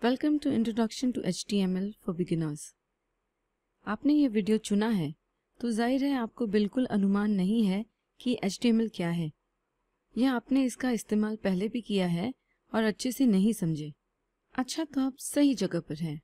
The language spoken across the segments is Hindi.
Welcome to introduction to HTML for beginners. आपने ये वीडियो चुना है तो जाहिर है आपको बिल्कुल अनुमान नहीं है कि HTML क्या है, या आपने इसका इस्तेमाल पहले भी किया है और अच्छे से नहीं समझे। अच्छा, तो आप सही जगह पर हैं।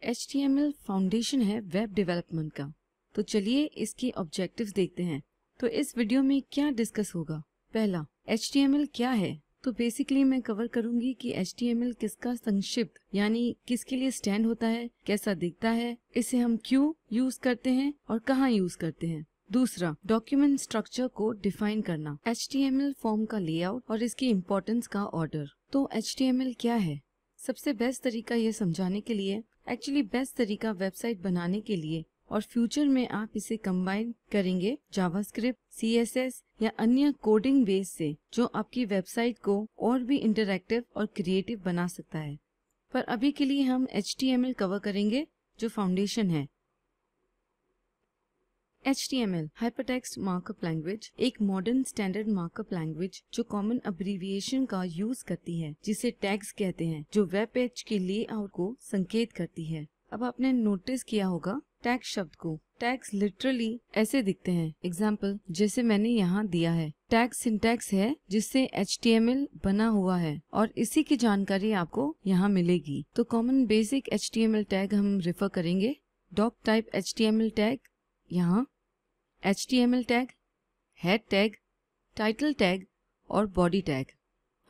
HTML फाउंडेशन है वेब डेवलपमेंट का। तो चलिए इसके ऑब्जेक्टिव्स देखते हैं। तो इस वीडियो में क्या डिस्कस होगा? पहला, HTML क्या है। तो बेसिकली मैं कवर करूंगी कि HTML किसका संक्षिप्त यानी किसके लिए स्टैंड होता है, कैसा दिखता है, इसे हम क्यों यूज करते हैं और कहाँ यूज करते हैं। दूसरा, डॉक्यूमेंट स्ट्रक्चर को डिफाइन करना, HTML फॉर्म का लेआउट और इसकी इम्पोर्टेंस का ऑर्डर। तो HTML क्या है? सबसे बेस्ट तरीका ये समझाने के लिए, एक्चुअली बेस्ट तरीका वेबसाइट बनाने के लिए, और फ्यूचर में आप इसे कंबाइन करेंगे जावास्क्रिप्ट, CSS या अन्य कोडिंग बेस से, जो आपकी वेबसाइट को और भी इंटरैक्टिव और क्रिएटिव बना सकता है। पर अभी के लिए हम HTML कवर करेंगे जो फाउंडेशन है। HTML हाइपरटेक्स्ट मार्कअप लैंग्वेज एक मॉडर्न स्टैंडर्ड मार्कअप लैंग्वेज जो कॉमन अब्रीविएशन का यूज करती है, जिसे टैग्स कहते हैं, जो वेब पेज के लेआउट को संकेत करती है। अब आपने नोटिस किया होगा टैग शब्द को। टैग्स लिटरली ऐसे दिखते हैं। एग्जाम्पल जैसे मैंने यहाँ दिया है। टैग सिंटैक्स है जिससे HTML बना हुआ है और इसी की जानकारी आपको यहाँ मिलेगी। तो कॉमन बेसिक HTML टैग हम रेफर करेंगे। डॉक टाइप HTML टैग, यहाँ HTML tag, head tag, title tag और बॉडी टैग।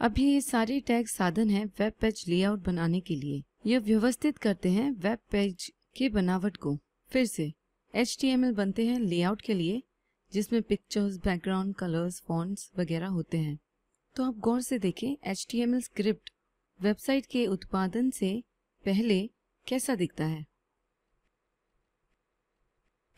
अब ये सारे टैग साधन हैं वेब पेज लेआउट बनाने के लिए। ये व्यवस्थित करते हैं वेब पेज की बनावट को। फिर से HTML बनते हैं लेआउट के लिए, जिसमें पिक्चर्स, बैकग्राउंड, कलर्स, फॉन्ट्स वगैरह होते हैं। तो आप गौर से देखें HTML स्क्रिप्ट वेबसाइट के उत्पादन से पहले कैसा दिखता है।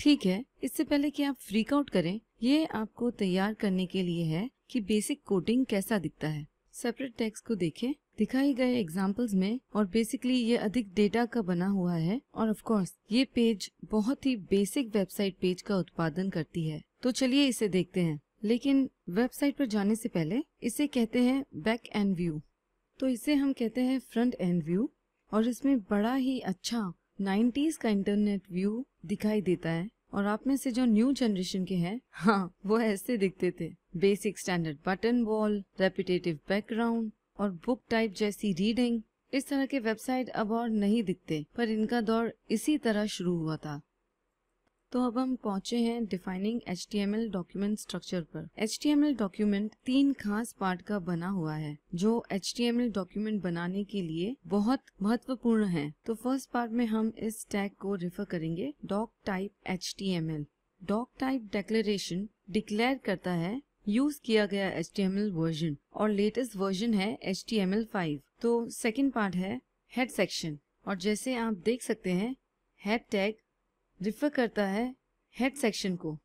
ठीक है, इससे पहले कि आप फ्रीक आउट करें, ये आपको तैयार करने के लिए है कि बेसिक कोडिंग कैसा दिखता है। सेपरेट टेक्स्ट को देखें दिखाई गए एग्जाम्पल्स में, और बेसिकली ये अधिक डेटा का बना हुआ है, और ऑफ कोर्स ये पेज बहुत ही बेसिक वेबसाइट पेज का उत्पादन करती है। तो चलिए इसे देखते हैं। लेकिन वेबसाइट पर जाने से पहले इसे कहते हैं बैक एंड व्यू। तो इसे हम कहते हैं फ्रंट एंड व्यू, और इसमें बड़ा ही अच्छा 90s का इंटरनेट व्यू दिखाई देता है। और आप में से जो न्यू जनरेशन के हैं, हाँ, वो ऐसे दिखते थे। Basic standard button wall, repetitive background और बुक टाइप जैसी रीडिंग। इस तरह के वेबसाइट अब और नहीं दिखते, पर इनका दौर इसी तरह शुरू हुआ था। तो अब हम पहुंचे हैं डिफाइनिंग HTML डॉक्यूमेंट स्ट्रक्चर पर। HTML डॉक्यूमेंट 3 खास पार्ट का बना हुआ है, जो HTML डॉक्यूमेंट बनाने के लिए बहुत महत्वपूर्ण है। तो फर्स्ट पार्ट में हम इस टैग को रेफर करेंगे, doctype HTML। Doctype declaration declare करता है यूज किया गया HTML वर्जन, और लेटेस्ट वर्जन है HTML5। तो सेकंड पार्ट है हेड सेक्शन, और जैसे आप देख सकते हैं हेड टैग रिफर करता है हेड सेक्शन को।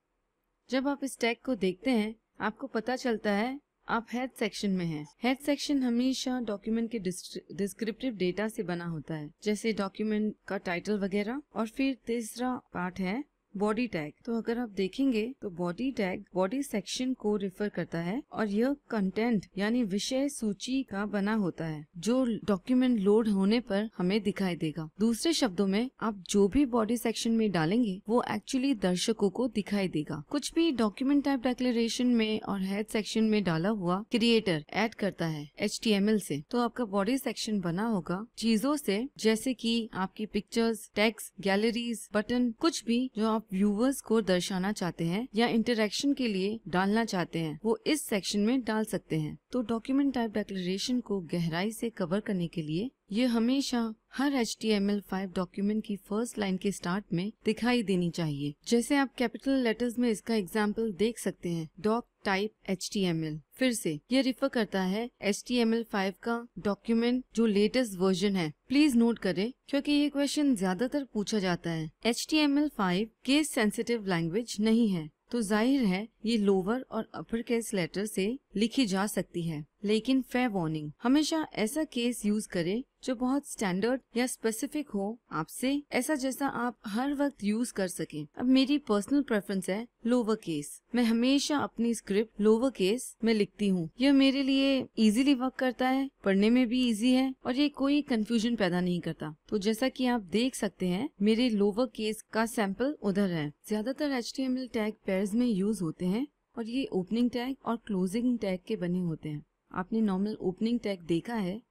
जब आप इस टैग को देखते हैं आपको पता चलता है आप हेड सेक्शन में हैं। हेड सेक्शन हमेशा डॉक्यूमेंट के डिस्क्रिप्टिव डेटा से बना होता है, जैसे डॉक्यूमेंट का टाइटल वगैरह। और फिर तीसरा पार्ट है बॉडी टैग। तो अगर आप देखेंगे तो बॉडी टैग बॉडी सेक्शन को रिफर करता है, और यह कंटेंट यानी विषय सूची का बना होता है, जो डॉक्यूमेंट लोड होने पर हमें दिखाई देगा। दूसरे शब्दों में आप जो भी बॉडी सेक्शन में डालेंगे वो एक्चुअली दर्शकों को दिखाई देगा। कुछ भी डॉक्यूमेंट टाइप डिक्लेरेशन में और हेड सेक्शन में डाला हुआ क्रिएटर ऐड करता है HTML से। तो आपका बॉडी सेक्शन बना होगा चीजों से, जैसे कि आपकी पिक्चर्स, टेक्स्ट, गैलरीज, बटन, कुछ भी जो आप व्यूवर्स को दर्शाना चाहते हैं या इंटरेक्शन के लिए डालना चाहते हैं, वो इस सेक्शन में डाल सकते हैं। तो डॉक्यूमेंट टाइप डिक्लेरेशन को गहराई से कवर करने के लिए ये हमेशा हर HTML5 डॉक्यूमेंट की फर्स्ट लाइन के स्टार्ट में दिखाई देनी चाहिए। जैसे आप कैपिटल लेटर्स में इसका एग्जाम्पल देख सकते हैं, डॉक टाइप HTML। फिर से ये रिफर करता है HTML5 का डॉक्यूमेंट जो लेटेस्ट वर्जन है। प्लीज नोट करें क्योंकि ये क्वेश्चन ज्यादातर पूछा जाता है। HTML5 केस सेंसिटिव लैंग्वेज नहीं है, तो जाहिर है ये लोअर और अपर केस लेटर से लिखी जा सकती है, लेकिन फेयर वार्निंग, हमेशा ऐसा केस यूज करें जो बहुत स्टैंडर्ड या स्पेसिफिक हो आपसे, ऐसा जैसा आप हर वक्त यूज कर सकें। अब मेरी पर्सनल प्रेफरेंस है लोअर केस। मैं हमेशा अपनी स्क्रिप्ट लोअर केस में लिखती हूँ। यह मेरे लिए इजीली वर्क करता है, पढ़ने में भी इजी है और ये कोई कंफ्यूजन पैदा नहीं करता। तो जैसा कि आप देख सकते हैं, मेरे लोअर केस का सैंपल उधर है। ज्यादातर HTML टैग पेयर्स में यूज होते हैं और ये ओपनिंग टैग और क्लोजिंग टैग के बने होते हैं। आपने नॉर्मल ओपनिंग टैग देखा है,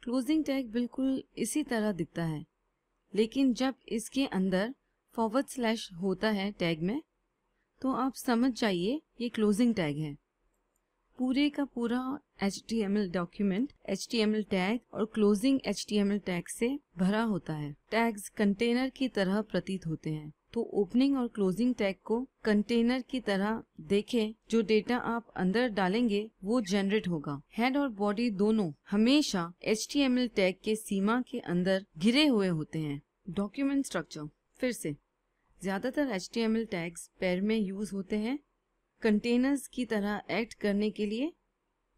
क्लोजिंग टैग बिल्कुल इसी तरह दिखता है, लेकिन जब इसके अंदर / होता है टैग में, तो आप समझ जाइए ये क्लोजिंग टैग है। पूरे का पूरा HTML डॉक्यूमेंट HTML टैग और क्लोजिंग HTML टैग से भरा होता है। टैग्स कंटेनर की तरह प्रतीत होते हैं, तो ओपनिंग और क्लोजिंग टैग को कंटेनर की तरह देखें। जो डेटा आप अंदर डालेंगे वो जनरेट होगा। हेड और बॉडी दोनों हमेशा HTML टैग के सीमा के अंदर घिरे हुए होते हैं। डॉक्यूमेंट स्ट्रक्चर, फिर से ज्यादातर HTML टैग्स पेयर में यूज होते हैं कंटेनर्स की तरह एक्ट करने के लिए।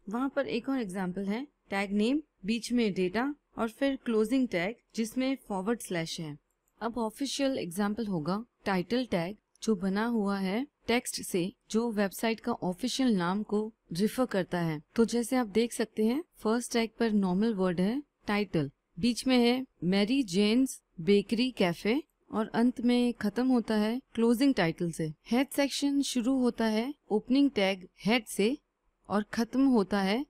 वहाँ पर एक और एग्जांपल है, टैग नेम, बीच में डेटा और फिर क्लोजिंग टैग जिसमें / है। अब ऑफिशियल एग्जांपल होगा टाइटल टैग, जो बना हुआ है टेक्स्ट से, जो वेबसाइट का ऑफिशियल नाम को रिफर करता है। तो जैसे आप देख सकते हैं, फर्स्ट टैग पर नॉर्मल वर्ड है टाइटल, बीच में है मैरी जेन्स बेकरी कैफे और अंत में खत्म होता है क्लोजिंग टाइटल से। हेड सेक्शन शुरू होता है ओपनिंग टैग हेड से और खत्म होता है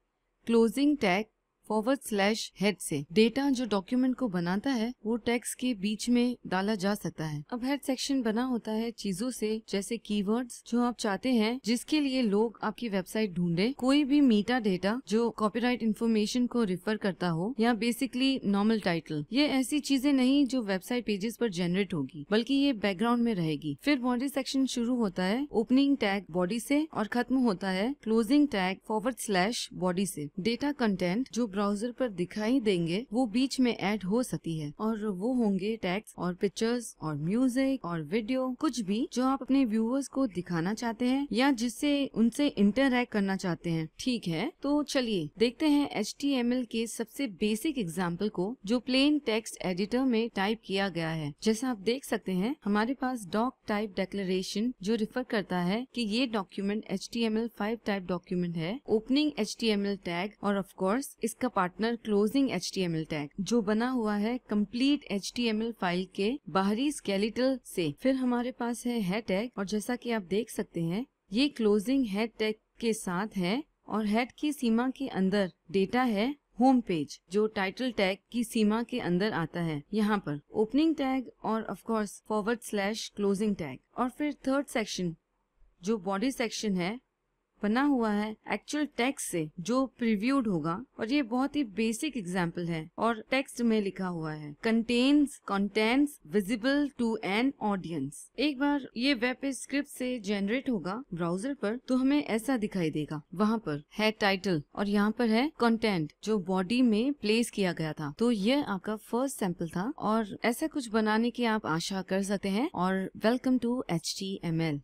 क्लोजिंग टैग / हेड से। डेटा जो डॉक्यूमेंट को बनाता है वो टेक्स्ट के बीच में डाला जा सकता है। अब हेड सेक्शन बना होता है चीजों से, जैसे कीवर्ड्स जो आप चाहते हैं जिसके लिए लोग आपकी वेबसाइट ढूंढे, कोई भी मीटा डेटा जो कॉपीराइट इंफॉर्मेशन को रिफर करता हो, या बेसिकली नॉर्मल टाइटल। ये ऐसी चीजें नहीं जो वेबसाइट पेजेस पर जनरेट होगी, बल्कि ये बैकग्राउंड में रहेगी। फिर बॉडी सेक्शन शुरू होता है ओपनिंग टैग बॉडी से और खत्म होता है क्लोजिंग टैग / बॉडी से। डेटा कंटेंट जो ब्राउजर पर दिखाई देंगे वो बीच में ऐड हो सकती है, और वो होंगे टेक्स्ट और पिक्चर्स और म्यूजिक और वीडियो, कुछ भी जो आप अपने व्यूअर्स को दिखाना चाहते हैं या जिससे उनसे इंटरैक्ट करना चाहते हैं। ठीक है, तो चलिए देखते हैं HTML के सबसे बेसिक एग्जाम्पल को, जो प्लेन टेक्स्ट एडिटर में टाइप किया गया है। जैसा आप देख सकते हैं, हमारे पास डॉक टाइप डिक्लेरेशन जो रिफर करता है कि ये डॉक्यूमेंट HTML5 टाइप डॉक्यूमेंट है, ओपनिंग HTML टैग और ऑफ कोर्स इसका पार्टनर क्लोजिंग HTML टैग जो बना हुआ है कंप्लीट HTML फाइल के बाहरी स्केलेटल से। फिर हमारे पास है हेड टैग, और जैसा कि आप देख सकते हैं ये क्लोजिंग हेड टैग के साथ है, और हेड की सीमा के अंदर डेटा है होम पेज, जो टाइटल टैग की सीमा के अंदर आता है यहाँ पर ओपनिंग टैग और ऑफ कोर्स / क्लोजिंग टैग। और फिर थर्ड सेक्शन जो बॉडी सेक्शन है बना हुआ है एक्चुअल टेक्स्ट से जो प्रीव्यूड होगा, और ये बहुत ही बेसिक एग्जांपल है और टेक्स्ट में लिखा हुआ है contains contents visible to an audience. एक बार ये वेब पेज स्क्रिप्ट से जनरेट होगा ब्राउजर पर तो हमें ऐसा दिखाई देगा। वहाँ पर है टाइटल और यहाँ पर है कंटेंट जो बॉडी में प्लेस किया गया था। तो ये आपका फर्स्ट सैंपल था और ऐसा कुछ बनाने की आप आशा कर सकते हैं। और वेलकम टू HTML।